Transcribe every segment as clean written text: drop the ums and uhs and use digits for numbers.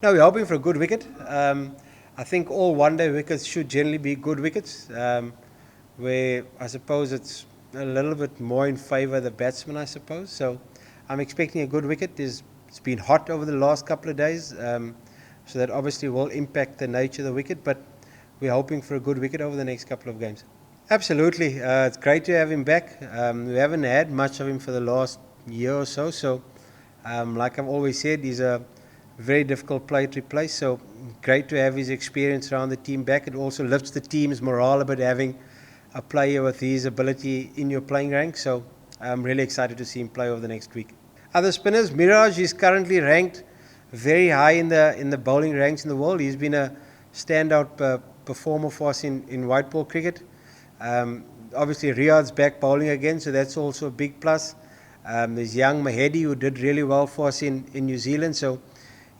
No, we're hoping for a good wicket. I think all one-day wickets should generally be good wickets, where I suppose it's a little bit more in favour of the batsman, I suppose. So I'm expecting a good wicket. It's been hot over the last couple of days, so that obviously will impact the nature of the wicket, but we're hoping for a good wicket over the next couple of games. Absolutely. It's great to have him back. We haven't had much of him for the last year or so, like I've always said, he's a very difficult player to replace. So great to have his experience around the team back. It also lifts the team's morale a bit having a player with his ability in your playing ranks. So I'm really excited to see him play over the next week. Other spinners, Miraj is currently ranked very high in the bowling ranks in the world. He's been a standout performer for us in white ball cricket. Obviously, Riyad's back bowling again, so that's also a big plus. There's young Mahedi, who did really well for us in New Zealand, so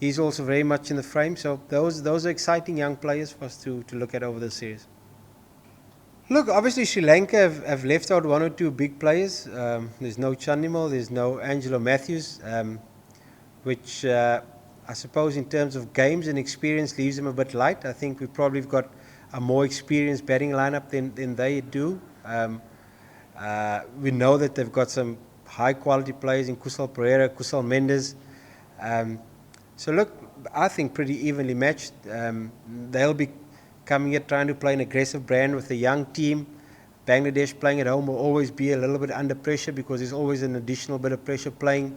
he's also very much in the frame. So those are exciting young players for us to look at over the series. Look, obviously Sri Lanka have left out one or two big players. There's no Chandimal, there's no Angelo Matthews, which I suppose in terms of games and experience leaves them a bit light. I think we probably have got a more experienced batting lineup than they do. We know that they've got some high quality players in Kusal Pereira, Kusal Mendes. So look, I think pretty evenly matched. They'll be coming here trying to play an aggressive brand with a young team. Bangladesh playing at home will always be a little bit under pressure because there's always an additional bit of pressure playing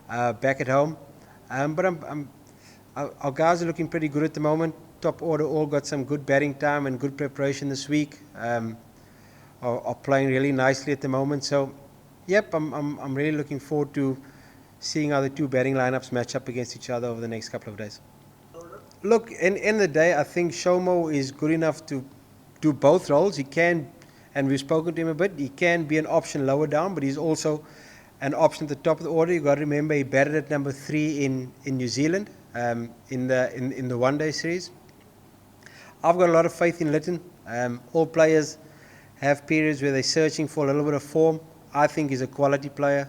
back at home. But our guys are looking pretty good at the moment. Top order all got some good batting time and good preparation this week. Are playing really nicely at the moment. So, yep, I'm really looking forward to seeing how the two batting lineups match up against each other over the next couple of days. Look, in the day, I think Shomo is good enough to do both roles. He can, and we've spoken to him a bit, he can be an option lower down, but he's also an option at the top of the order. You've got to remember he batted at number 3 in New Zealand in the one-day series. I've got a lot of faith in Litton. All players have periods where they're searching for a little bit of form. I think he's a quality player.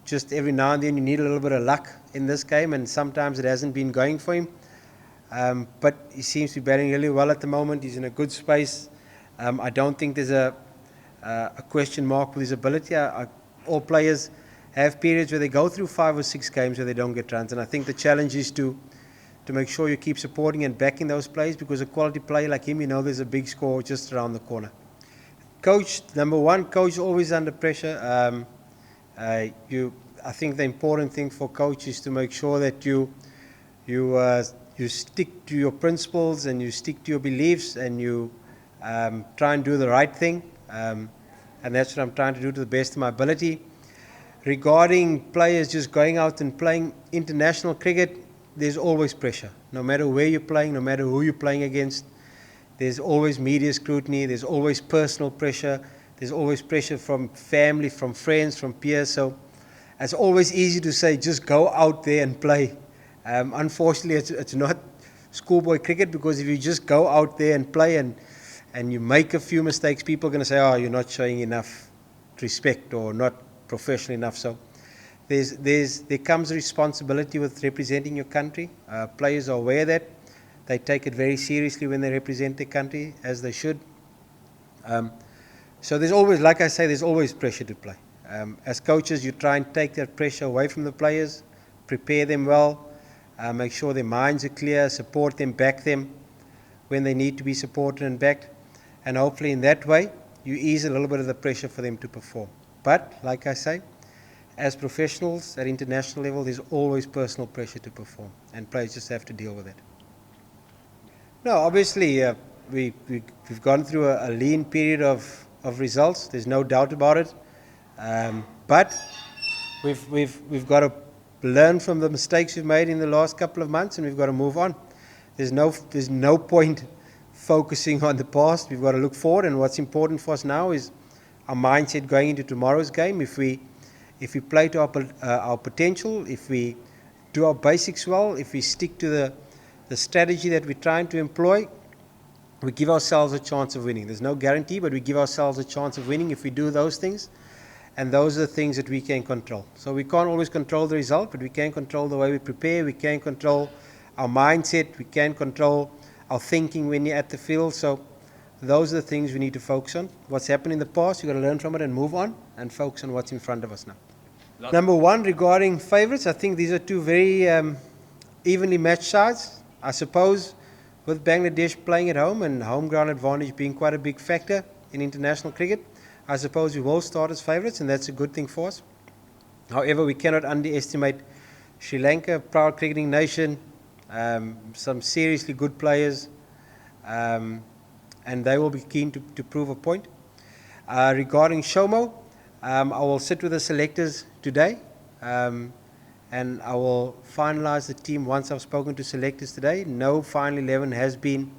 Just every now and then you need a little bit of luck in this game, and sometimes it hasn't been going for him. But he seems to be batting really well at the moment. He's in a good space. I don't think there's a question mark with his ability. All players have periods where they go through 5 or 6 games where they don't get runs, and I think the challenge is to make sure you keep supporting and backing those players, because a quality player like him, you know there's a big score just around the corner. Coach, number one, coach always under pressure. I think the important thing for coach is to make sure that you stick to your principles and you stick to your beliefs and you try and do the right thing. And that's what I'm trying to do to the best of my ability. Regarding players just going out and playing international cricket, there's always pressure. No matter where you're playing, no matter who you're playing against, there's always media scrutiny, there's always personal pressure, there's always pressure from family, from friends, from peers. So it's always easy to say, just go out there and play. Unfortunately, it's not schoolboy cricket, because if you just go out there and play and you make a few mistakes, people are going to say, oh, you're not showing enough respect or not professional enough. So there comes a responsibility with representing your country. Players are aware that. They take it very seriously when they represent their country, as they should. So there's always, like I say, there's always pressure to play. As coaches, you try and take that pressure away from the players, prepare them well, make sure their minds are clear, support them, back them when they need to be supported and backed. And hopefully in that way, you ease a little bit of the pressure for them to perform. But, like I say, as professionals at international level, there's always personal pressure to perform, and players just have to deal with it. No, obviously, we've gone through a lean period of results. There's no doubt about it. But we've got to learn from the mistakes we've made in the last couple of months, and we've got to move on. There's no point focusing on the past. We've got to look forward, and what's important for us now is our mindset going into tomorrow's game. If we play to our potential, if we do our basics well, if we stick to the strategy that we're trying to employ, we give ourselves a chance of winning. There's no guarantee, but we give ourselves a chance of winning if we do those things. And those are the things that we can control. So we can't always control the result, but we can control the way we prepare. We can control our mindset. We can control our thinking when you're at the field. So those are the things we need to focus on. What's happened in the past, you've got to learn from it and move on and focus on what's in front of us now. Number one, regarding favourites, I think these are two very evenly matched sides. I suppose with Bangladesh playing at home and home ground advantage being quite a big factor in international cricket, I suppose we will start as favourites, and that's a good thing for us. However, we cannot underestimate Sri Lanka, a proud cricketing nation, some seriously good players, and they will be keen to prove a point. Regarding Shomo, I will sit with the selectors today, and I will finalize the team once I've spoken to selectors today. No final 11 has been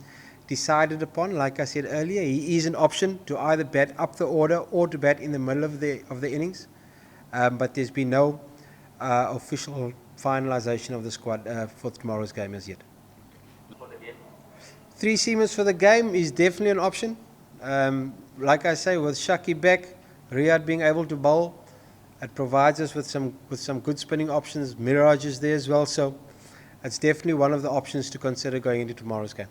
decided upon. Like I said earlier, he is an option to either bat up the order or to bat in the middle of the innings, but there's been no official finalization of the squad for tomorrow's game as yet. Three seamers for the game is definitely an option. Like I say, with Shaki back, Riyad being able to bowl, it provides us with some good spinning options. Mirage is there as well, so it's definitely one of the options to consider going into tomorrow's game.